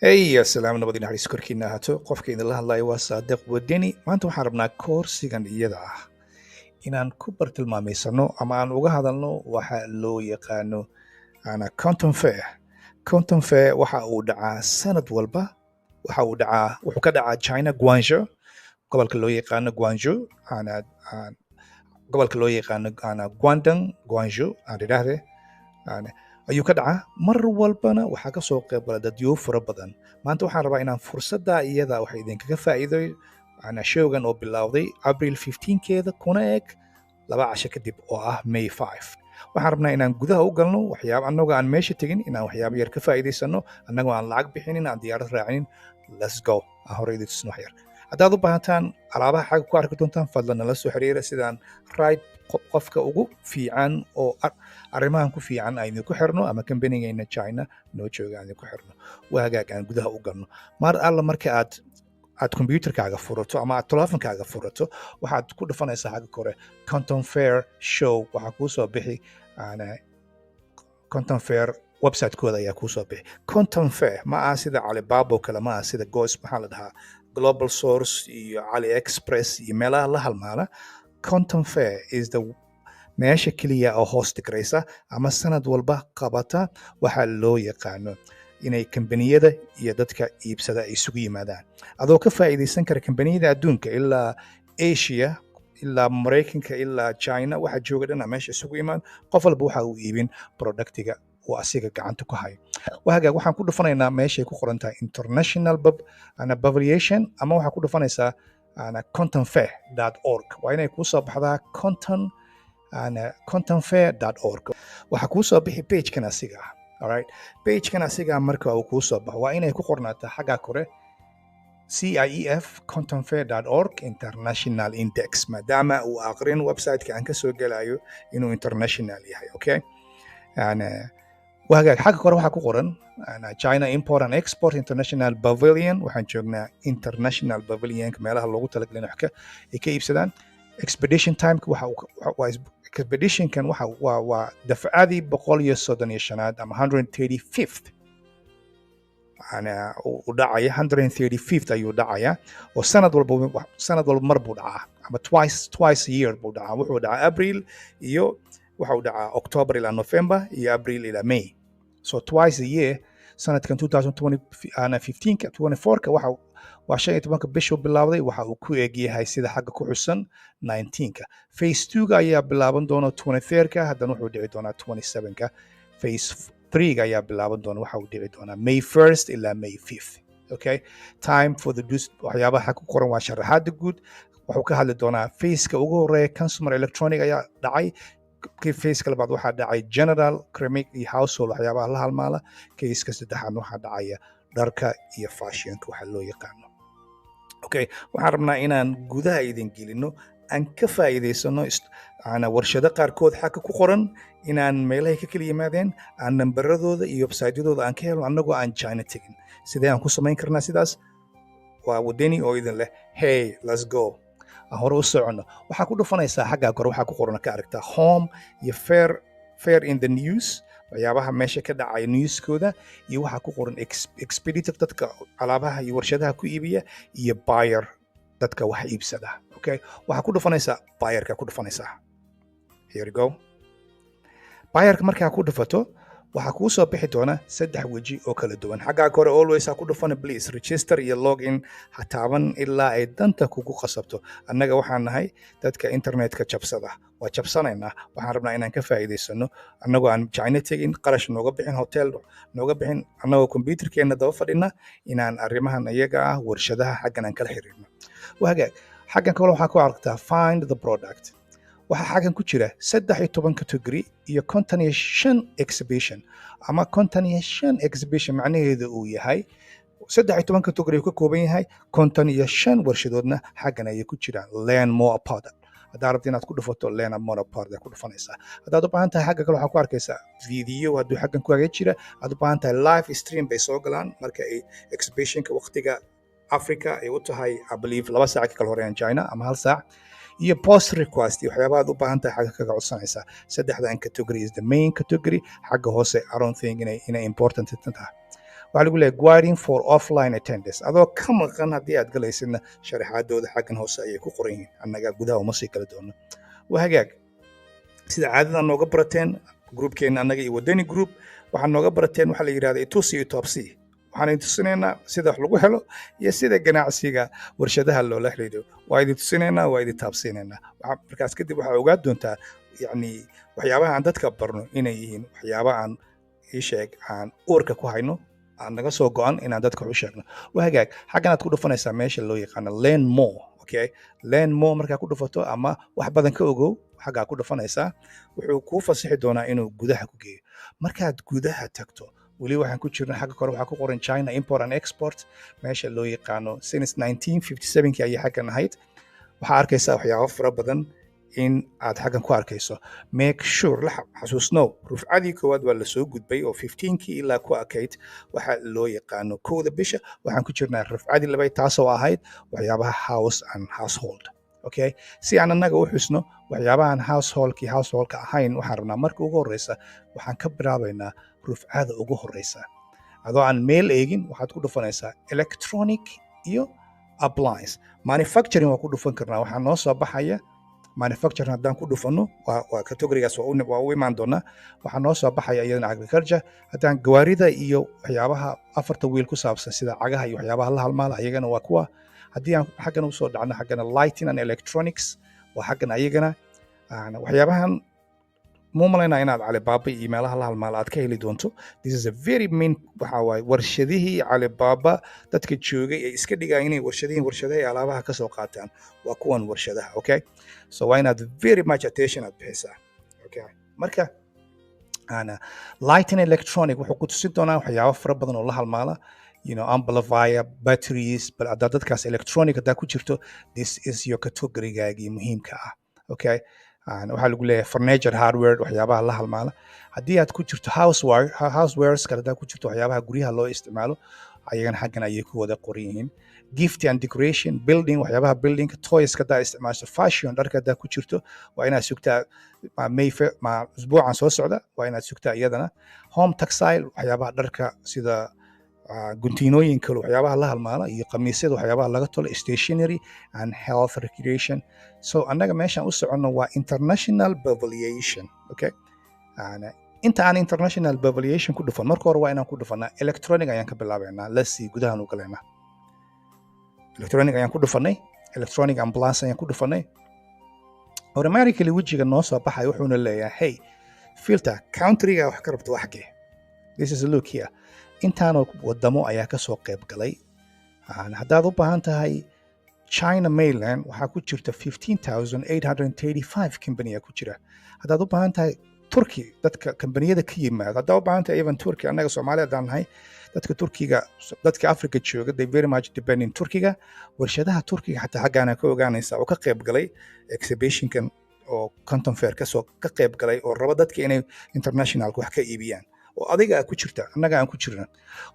Hey, assalaamu nabadi naxariis korkiina ahaato qofka idinla hadlayo waa Saadiq Wadani. Maanta waxaan rabnaa koorsigan iyada ah inaan ku bartilmaameysano ama aan uga hadalno waxa loo yaqaano Content Fair. Content Fair waxa uu dhacaa sanad walba. Wuxuu ka dhacaa China, Guangzhou, gobolka loo yaqaano Guangzhou, gobolka loo yaqaano Guangdong, Guangzhou aan idhaahdee ayuu ka dhacaa. Mar walbana waxaa ka soo qayb gala dadyo fara badan. Maanta waxaan rabaa inaan fursadda iyada wax idinkaga faa'iido showgan oo bilowday April 15keeda kuna eg 2 casho kadib oo ah May 5. Waxaan rabnaa inaan gudaha u galno waxyaabo annagoo aan meesha tegin, inaan waxyaabo yar ka faa'iidaysano annagoo aan lacag bixinin, aan diyaarad raacinin. Let's go. Aan hore idin tusno wax yar. Haddaad u baahataan alaabaha xagga ku arki doontaan, fadlan nala soo xiriira sidaan qofka ugu fiican oo arrimahan ku fiican aynu ku xirno ama kambanigayna China noo jooga aynu ku xirno. Waa hagaag aan gudaha u galno. Mar alla marka aad computerkaaga furato ama aad telefonkaaga furato, waxaad ku dhufanaysaa xagga kore Content Fair Show. Waxaa kuu soo bixi Content Fair website-kooda ayaa kuu soo bixi. Content Fair ma aha sida Alibaba oo kale, ma aha sida Goes, maxaa la dhahaa, Global Source iyo AliExpress iyo meelaha la halmaala. Content Fair is the meesha keliya oo host garaysa ama sanad walba qabata waxa loo yaqaano inay kambaniyada iyo dadka iibsada ay isugu yimaadaan, adoo ka faa'iidaysan kara kambaniyada adduunka ilaa Asia, ilaa Mareykanka, ilaa China. Waxa jooga dhana meesha isugu imaan, qof walba waxa uu iibin productiga uu asiga gacanta ku hayo. Hagaag waxaan ku dhufanaynaa meeshay ku qoran tahay International Pavilion ama waxaa ku dhufanaysaa contentfair.org. waa inay kuu soo baxdaa contentfair.org. waxaa kuu soo bixi pagekan asiga ah. Alright, pagekan asiga marka uu kuu soo baxo waa inay ku qornaataa xagga kore CIEF contentfair.org International Index, maadaama uu aqrin website-ka aan ka soo gelayo inuu international yahay. Okay, wahagaag xagga kore waxaa ku qoran China Import and Export International Pavilion. waxaan joognaa International Pavilionka, meelaha loogu talagalay in wax ay ka iibsadaan. Expedition timeka expeditionkan waa dafcadii 135 ama 135th uu dhacaya. 135th ayuu dhacaya oo sanad walba mar buu dhacaa ama twice a year buu dhacaa. wuxuu dhacaa April iyo waxa uu dhacaa October ilaa November iyo April ilaa May. So twice a year. sanadkan 2015 24ka waa 15 bishuu bilowday, waxa uu ku eg yahay sida xagga ku xusan 19ka. Phase 2ga ayaa bilaaban doona 23ka, haddana wuxuu dhici doonaa 27ka. Phase 3ga ayaa bilaaban doona, waxa uu dhici doonaa May 1st ilaa May 5th. Okay, time for the waxyaabaha ku qoran waa sharaxaada guud. wuxuu ka hadli doonaa phase-ka ugu horeeya consumer electronic ayaa dhacay. Phase-ka labaad waxaa dhacay general ceramic iyo household waxyaabaha la halmaala. Case-ka saddexaad waxaa dhacaya dharka iyo fashionka waxa loo yaqaano. Okay, waxaan rabnaa inaan gudaha idin gelino, aan ka faa'iidaysano warshado qaarkood xagga ku qoran, inaan meelahay ka kala yimaadeen, aan nambaradooda iyo website-yadooda aan ka helno annagoo aan China tegin. Sidee aan ku samayn karnaa sidaas? Waa Wadani oo idin leh, hey, let's go. hore u socono. waxaa ku dhufanaysaa xagga kore, waxaa ku qoran ka aragtaa home iyo fair in the news, waxyaabaha meesha ka dhacaya newskooda, iyo waxaa ku qoran expeditor, dadka alaabaha iyo warshadaha ku iibiya, iyo buyer, dadka wax iibsada. Okay, waxaa ku dhufanaysaa buyerka ku dhufanaysaa. Here we go. Buyerka markaa ku dhufato waxaa kuu soo bixi doona 3 weji oo kala duwan. xagga kore always ku dhufan please register iyo login ha taaban ilaa ay danta kugu qasabto. annaga waxaan nahay dadka internetka jabsada, waa jabsanaynaa. waxaan rabnaa inaan ka faa'iidaysano annagoo aan China tegin, qarash nooga bixin, hotel nooga bixin, annagoo computerkeena daba fadhina, inaan arrimahan iyaga ah warshadaha xaggan aan kala xiriirno. wahagaag xaggan kale waxaa ku aragtaa find the product. waxaa xaggan ku jira 13 category iyo 55 exhibition ama 55 exhibition. macnaheedu uu yahay 13 category ka kooban yahay, 55 warshadoodna xaggan ayay ku jiraan. learn more about it. haddaad rabto inaad ku dhufato learn more about it ku dhufanaysaa. haddaad u baahan tahay xagga kale waxaa ku arkaysaa video hadduu xaggan ku haga jira. haddaad u baahan tahay live stream bay soo galaan marka ay exhibitionka waqtiga Africa ay u tahay I believe 2 saac ka kala horeeyaan China ama 1 saac. iyo post request iyo waxyaabaha aad u baahan tahay xagga kaga codsanaysaa. 3dan category is the main category. xagga hoose I don't think inay important tahay. waxaa lagu leeyahay guiding for offline attendance adoo ka maqan haddii aad galaysidna sharaxaadooda xaggan hoose ayay ku qoran yihiin annaga gudaha uma sii kala doono waa hagaag sida caadada nooga barateen groupkeena annaga iyo wadani group waxaa nooga barateen waxaa la yidhahda itusi iyo topsi waxaan idin tusinaynaa sida wax lagu helo iyo sida ganacsiga warshadaha loola xiriiro waa idin tusinaynaa waa idin taabsiinaynaa markaas kadib waxaa ogaa doontaa yacni waxyaabaha aan dadka barno inay yihiin waxyaaba aan ii sheeg aan uurka ku hayno aan naga soo go'an inaan dadka wax u sheegno waa hagaag xagganaad ku dhufanaysaa meesha loo yaqaano learn more okay learn more markaa ku dhufato ama wax badan ka ogow xaggaa ku dhufanaysaa wuxuu kuu fasixi doonaa inuu gudaha ku geeyo markaad gudaha tagto weli waxaan ku jirna xagga kore waxaa ku qoran China import and export meesha loo yaqaano since 1957 ayay xaggan ahayd waxaa arkaysaa waxyaabo fara badan in aad xaggan ku arkayso make sure la xasuusnow rufcadii koowaad waa la soo gudbay oo 15kii ilaa ku akayd waxa loo yaqaano kowda bisha waxaan ku jirnaa rufcadii labayd taasoo ahayd waxyaabaha house and household okay si aan annaga u xusno waxyaabahan householdka ahayn waxaan rabnaa marka ugu horreysa waxaan ka bilaabaynaa rufcada ugu horreysa adoo aan meel eegin waxaad ku dhufanaysaa electronic iyo appliance manufacturing waa ku dhufan karnaa waxaa noo soo baxaya manufacturing haddaan ku dhufano waa categorigaas waa u imaan doonaa waxaa noo soo baxaya iyadana agriculture haddaan gawaarida iyo waxyaabaha afarta wiil ku saabsan sida cagaha iyo waxyaabaha la halmaala ayagana waa kuwa haddii aan xaggan usoo dhacno xaggana lighting and electronics waa xaggan ayagana waxyaabahan muu malaynaa inaad Alibaba iyo meelaha la halmaala aad ka heli doonto this is a very main waxa waaye warshadihii Alibaba dadka joogay ee iska dhigayeen inay warshadaha ay alaabaha ka soo qaataan waa kuwan warshadaha okay so why not very much attention aad bixisaa okay marka light and electronic wuxuu ku tusin doonaa waxyaabo fara badan oo la halmaala amplifier batteries but haddaad dadkaas electronic haddaa ku jirto this is your categorygaagii muhiimka ah okay waxaa lagu leeyahay furniture hardware waxyaabaha la halmaala haddii aad ku jirto housewares kale haddaad ku jirto waxyaabaha guryaha loo isticmaalo ayagana xaggan ayay ku wada qoran yihiin gift and decoration building waxyaabaha buildingka toys haddaa isticmaasho fashion dharka haddaa ku jirto waa inaad sugtaa usbuucan soo socda waa inaad sugtaa iyadana home textile waxyaabaha dharka sida guntiinooyin kale waxyaabaha la halmaala iyo qamiisyada waxyaabaha laga tolo stationery and health recreation so annaga meeshaan u soconno waa international bevelation okay inta aan international bevelation ku dhufan marka hore waa inaan ku dhufanaa electronic ayaan ka bilaabaynaa lasi gudahan u galaynaa electronic ayaan ku dhufanay electronic ambulance ayaan ku dhufanay automatically wejiga noo soo baxay wuxuuna leeyahay hey filter countryga wax ka rabto waxgee this is a look here intaanoo wadamo ayaa ka soo qayb galay haddaad u baahan tahay China mainland waxaa ku jirta 15,835 company ku jira haddaad u baahan tahay Turkey dadka kambaniyada ka yimaada haddaad u baahan tahay even Turkey annaga Soomaaliya haddaan nahay dadka Turkiga dadka Africa jooga they very much depend in Turkiga warshadaha Turkiga xataa xaggaana ka ogaanaysa oo ka qayb galay exhibitionkan oo Canton Fair ka qayb galay oo raba dadka inay internationalka wax ka iibiyaan oo adiga ku jirta annaga aan ku jirna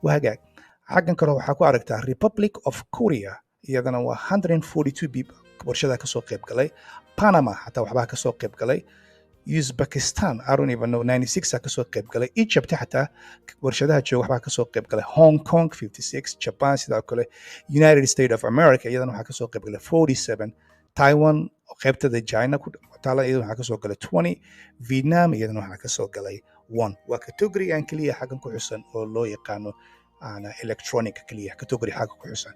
waa hagaag xaggan kale waxaa ku aragtaa Republic of Korea iyadana waa 142 warshada ka soo qayb galay Panama xataa waxbaa ka soo qayb galay Uzbekistan I don't even know 96 ka soo qayb galay Egypt xataa warshadaha jooga waxbaa ka soo qayb galay Hong Kong 56 Japan sidoo kale United States of America iyadana waxaa ka soo qayb galay 47 Taiwan oo qaybtada China ku taala iyadana waxaa ka soo galay 20 Vietnam iyadana waxaa ka soo galay 1 waa category aan kaliya xaggan ku xusan oo loo yaqaano electronic kaliya category xagga ku xusan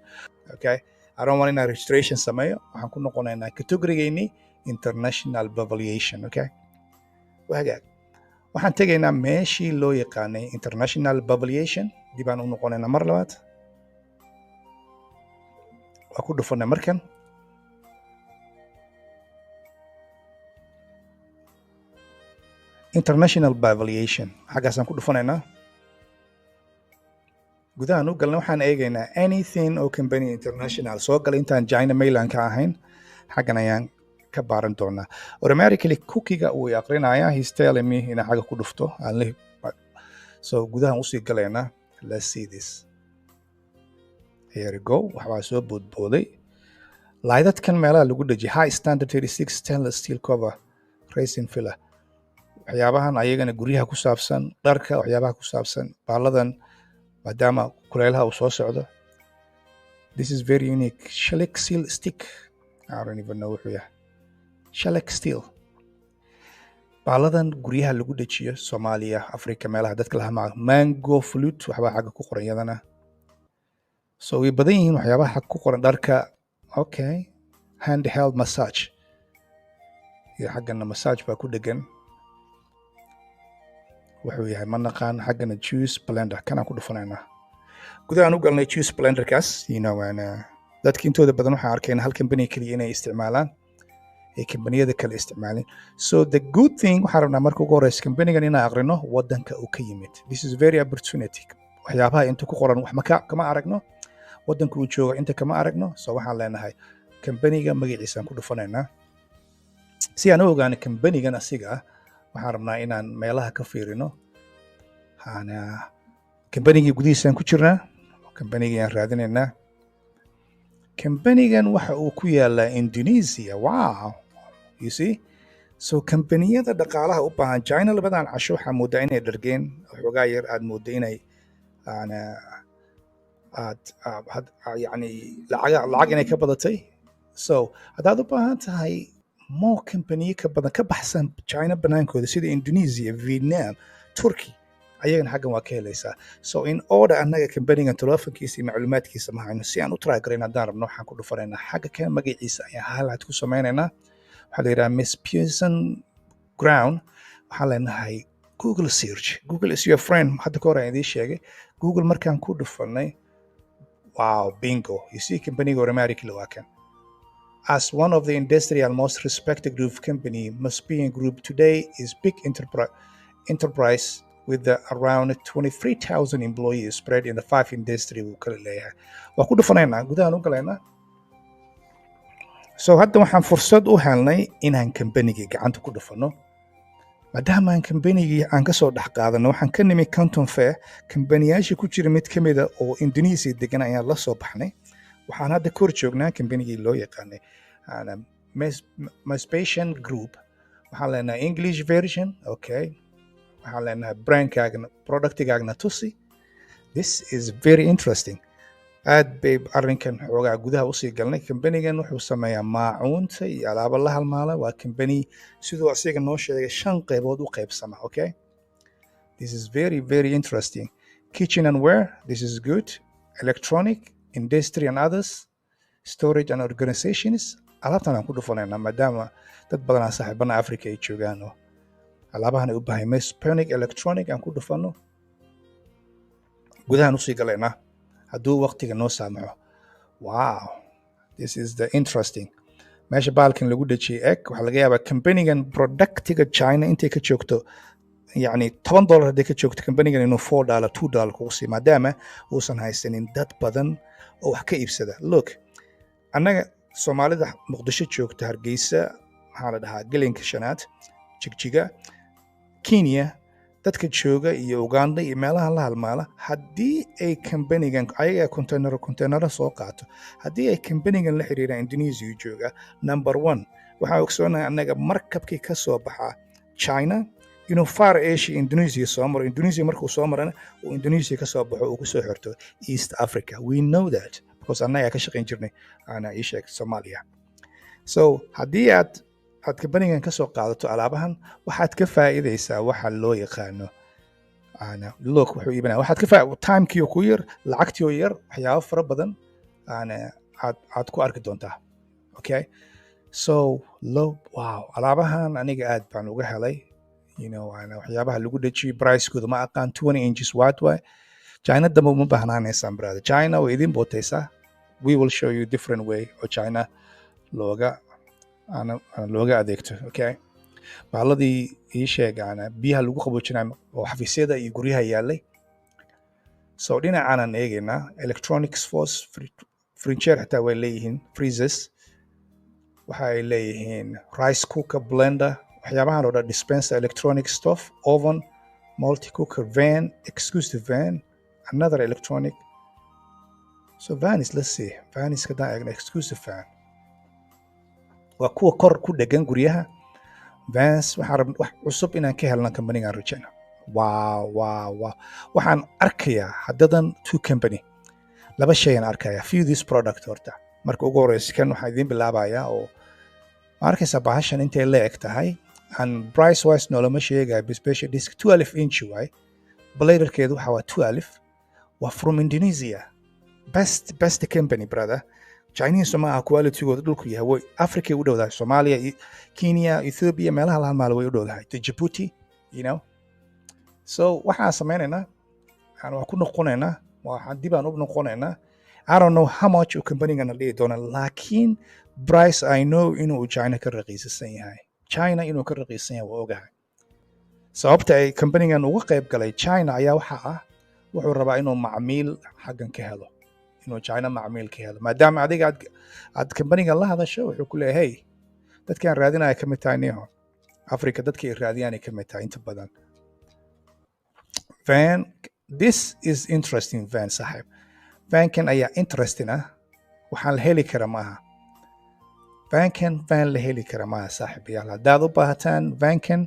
okay I don't want to registration sameeyo waxaan ku noqonaynaa categorygeeni international bevelation okay wagaag waxaan tegaynaa meeshii loo yaqaanay international bevelation dib aan u noqonaynaa mar labaad waa ku dhufanay markan international bevelation xaggaasaan ku dhufanaynaa gudahan u galna waxaan eegaynaa anything oo company international soo galay intaan China mainland ka ahayn xaggan ayaan ka baaran doonaa automatically cookiga uu aqrinayaa he's telling me in xagga ku dhufto so gudahan usii galaynaa let's see this here we go waxbaa soo boodbooday laydadkan meelaha lagu dhajiy high standard 36 stainless steel cover racing filler waxyaabahan ayagana guryaha ku saabsan dharka waxyaabaha ku saabsan baaladan maadaama kuleelaha uu soo socdo. This is very unique. Shellac steel stick. I don't even know wuxuu yahay. Shellac steel. baaladan guryaha lagu dhajiyo Soomaaliya, Afrika, meelaha dadka laha mango flute waxba xagga ku qoran yadana. So way badan yihiin waxyaabaha xagga ku qoran dharka. Okay. Handheld massage. iyo xaggana massage baa ku dhegan. wuxuu yahay ma naqaan. xaggana juice blender kana ku dhufanaynaa. gudahaan u galnay juice blenderkaas, dadka intooda badan waxaan arkayna hal company kaliya inay isticmaalaan ee kambaniyada kale isticmaalin. So the good thing waxaan rabnaa marka ugu horeysa kambanigan inaan aqrino wadanka uu ka yimid. This is very opportunity. waxyaabaha inta ku qoran wax kama aragno, wadanka uu jooga inta kama aragno. So waxaan leenahay kambaniga magaciisaan ku dhufanaynaa si aan u ogaano kambanigan asiga ah. waxaan rabnaa inaan meelaha ka fiirino. kambanigii gudihiisaan ku jirnaa, kambanigii aan raadinaynaa. kambanigan waxa uu ku yaalaa Indonesia. Wow, you see. So kambaniyada dhaqaalaha u baahan China labadan casho waxaa moodaa inay dhargeen xoogaa yar. aad moodo inay yani lacag inay ka badatay. So haddaad u baahan tahay more kambaniyo ka badan ka baxsan China banaankooda sida Indonesia, Vietnam, Turkey, ayagana xaggan waa ka helaysaa. So in order annaga kambanigan telefonkiisa iyo macluumaadkiisa ma hayno, si aan u trygareyn haddaan rabno waxaan ku dhufanaynaa xagga kan magaciisa ayaan highlight ku samaynaynaa. waxaa la yidhaha Miss Pearson Ground. waxaan leenahay Google search. Google is your friend. hadda ka hor aan idiin sheegay. Google markaan ku dhufanay, wow, bingo. You see kambaniga Oramarikila waa kan. As one of the industrial most respected group company, Muspian Group today is big enterprise with around 23,000 employees spread in the 5 industry uu kala leeyahay. waa ku dhufanaynaa, gudahaan u galaynaa. So hadda waxaan fursad u helnay inaan kambanigii gacanta ku dhufano. maadaama aan kambanigii aan ka soo dhex qaadano, waxaan ka nimi Canton Fair. kambaniyaasha ku jira mid ka mida oo Indonesia degan ayaan la soo baxnay. waxaan hadda kor joognaa kambanigii loo yaqaanay Muspian Group. waxaan leenahay English version. Okay. waxaan leenahay brandkaagna, productigaagna tusi. This is very interesting. aad bay arrinkan xoogaa gudaha usii galnay. kambanigan wuxuu sameeyaa maacuunta iyo alaabo la halmaala. waa kambani siduu asiga noo sheegay 5 qaybood u qaybsama. Okay. This is very, very interesting. Kitchen and wear. This is good. Electronic, industry and others, storage and organizations. alaabtan aan ku dhufanaynaa maadaama dad badanaa saaxiibana Africa ay joogaan oo alaabahan ay u baahan. Muspian electronic aan ku dhufano, gudahaan usii galaynaa hadduu waqtiga noo saamaxo. Wow, this is the interesting. meesha baalkan lagu dhajiyay eg. waxaa laga yaabaa kambanigan productiga China intay ka joogto, yani $10 hadday ka joogto kambanigan inuu $4 $2 kugu sii, maadaama uusan haysanin dad badan oo wax ka iibsada. Look, annaga Soomaalida Muqdisho joogta, Hargeysa, maxaa la dhahaa Gelinka Shanaad, Jigjiga, Kenya, dadka jooga iyo Uganda iyo meelaha la halmaala, haddii ay kambanigan ayaga containero soo qaato, haddii ay kambanigan la xiriiraan Indonesia jooga, number 1 waxaa ogsoonahay annaga markabkii ka soo baxaa China inuu Far Asia Indonesia soo maro. Indonesia markuu soo marana uu Indonesia ka soo baxo uu ku soo xirto East Africa. We know that because annaga ka shaqayn jirnay ana ii sheeg Soomaaliya. So haddii aad kambanigan ka soo qaadato alaabahan, waxaad ka faa'iidaysaa waxa loo yaqaano look wuxuu iibinaya. waxaad ka timekii ku yar, lacagtii yar, waxyaabo fara badan aad ku arki doontaa. Okay. So wow, alaabahan aniga aad baan uga helay. waxyaabaha lagu dhajiyo pricekooda ma aqaan. 20 inches wide way. China damba uma baahnaanaysaan brother. China way idin bootaysaa. We will show you different way oo China looga adeegto. Okay. baaladii ii sheegaana biyaha lagu qaboojinaa oo xafiisyada iyo guryaha yaalay. So dhinacaanan eegaynaa electronics force furniture xitaa way leeyihiin, freezers, waxa ay leeyihiin rice cooker, blender, waxyaabahan oo dhan, dispenser, electronic stove, oven, multi cooker, van, exclusive van, another electronic. So vanis, let's see. vanis kadaan eegna exclusive van. waa kuwa kor ku dhegan guryaha. vans waxaan rabnaa wax cusub inaan ka helna kambanigan rajayna. wow waxaan arkayaa haddadan two company laba shay aan arkayaa few this product horta marka ugu horeysa kan waxaan idiin bilaabayaa oo ma arkaysaa bahashan intay la eg tahay and price wise noolama sheegayo special disc 12 inch waay bladerkeedu waxa waa 12 waa from Indonesia best company brother Chinese ma aha quality-gooda dhulku yahay way Africa u dhowdahay Soomaaliya Kenya Ethiopia meelaha la halmaalo way u dhowdahay Djibouti you know so waxaan sameynaynaa aan ku noqonaynaa waxaan dib aan u noqonaynaa I don't know how much company-gana dhihi doona laakiin price I know inuu China ka raqiisan yahay China inuu ka raqiisan yahay waa ogahay sababta ay company-gan uga qayb galay China ayaa waxa ah wuxuu rabaa inuu macmiil xaggan ka helo inuu China macmiil ka helo maadaama adiga aad company-gan la hadasho wuxuu ku leeyahay dadkaan raadinaya ka mid tahay niho Africa dadkii raadiyaan ka mid tahay inta badan Van this is interesting Van saaxiib Vankan ayaa interesting ah waxaan la heli karaa maaha Vankan van la heli karaa maaha saaxiib yaal haddaad u baahataan Vankan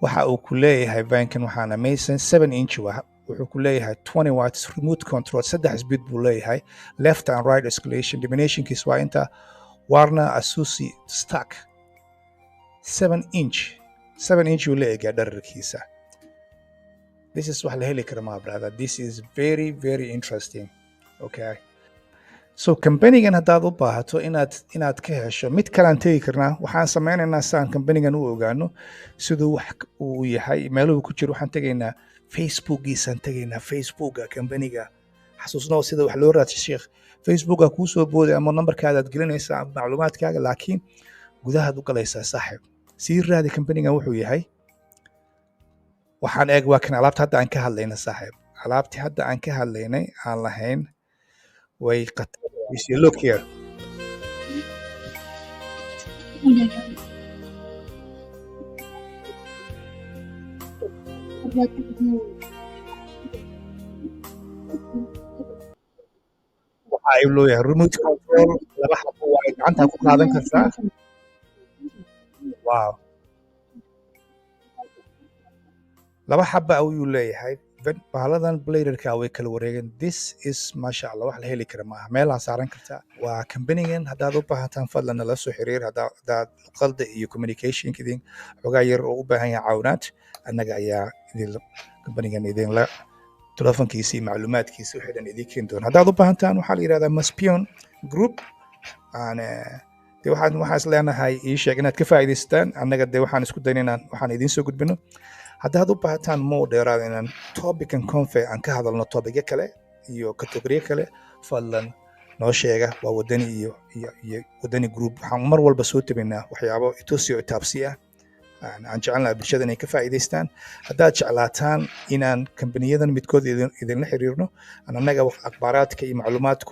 waxa uu ku leeyahay Vankan waxaan amazing 7 inch wuxuu ku leeyahay 20 watts remote control 3 speed buu leeyahay left and right escalation dimensionkiis waa inta Warner Asusi stack 7 inch uu leeyahay dhererkiisa this is wax la heli kara ma brother this is very very interesting okay so company-gan haddaad u baahato inaad ka hesho mid kalaan tegi karnaa waxaan sameynaynaa saan company-gan u ogaano siduu wax uu yahay meeluhu ku jiro waxaan tegaynaa Facebook-giisaan tegaynaa Facebook-ga company-ga xasuusnoo sida wax loo raadshay sheekh Facebook-ga kuu soo booday ama nambarkaadaad gelinaysaa macluumaadkaaga laakiin gudahaad u galaysaa saaxiib sii raadi company-gan wuxuu yahay waxaan eeg waa kan alaabta hadda aan ka hadlayna saaxiib alaabtii hadda aan ka hadlaynay aan lahayn way qatar you look here waxa ay leeyahay remote control laba xabo waa gacanta ku qaadan kartaa wow laba xaba ayuu leeyahay bahaladan bladerka way kala wareegeen this is masha Allah wax la heli kara maaha meelaha saaran karta waa company-gan haddaad u baahataan fadlan nala soo xiriir haddaad qalda iyo communication idin xogaa yar oo u baahan yahay caawinaad annaga ayaa company-gan idinla telefonkiisa iyo macluumaadkiisa wixii dhan idin keeni doona haddaad u baahantaan waxaa la yidhahdaa Maspion Group waxaan is leenahay ii sheeg inaad ka faa'iidaystaan annaga dee waxaan isku daynaynaa waxaan idiin soo gudbino haddaad u baahataan moo dheeraad inaan topican confe aan ka hadalno tobicyo kale iyo kategoriyo kale fadlan noo sheega waa wadani iyo wadani group waxaan mar walba soo tabaynaa waxyaabo itusiyo taabsi ah aan jecelnahay bulshada inay ka faa'iidaystaan haddaad jeclaataan inaan kambaniyadan midkood idinla xiriirno annaga akhbaaraadka iyo macluumaadka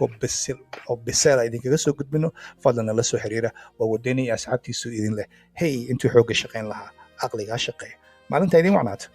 oo biseel idinkaga soo gudbino fadlan nala soo xiriira waa wadani asxaabtiisu idin leh hey intuu xoogga shaqayn lahaa aqligaa shaqeeya maalinta idin wacnaato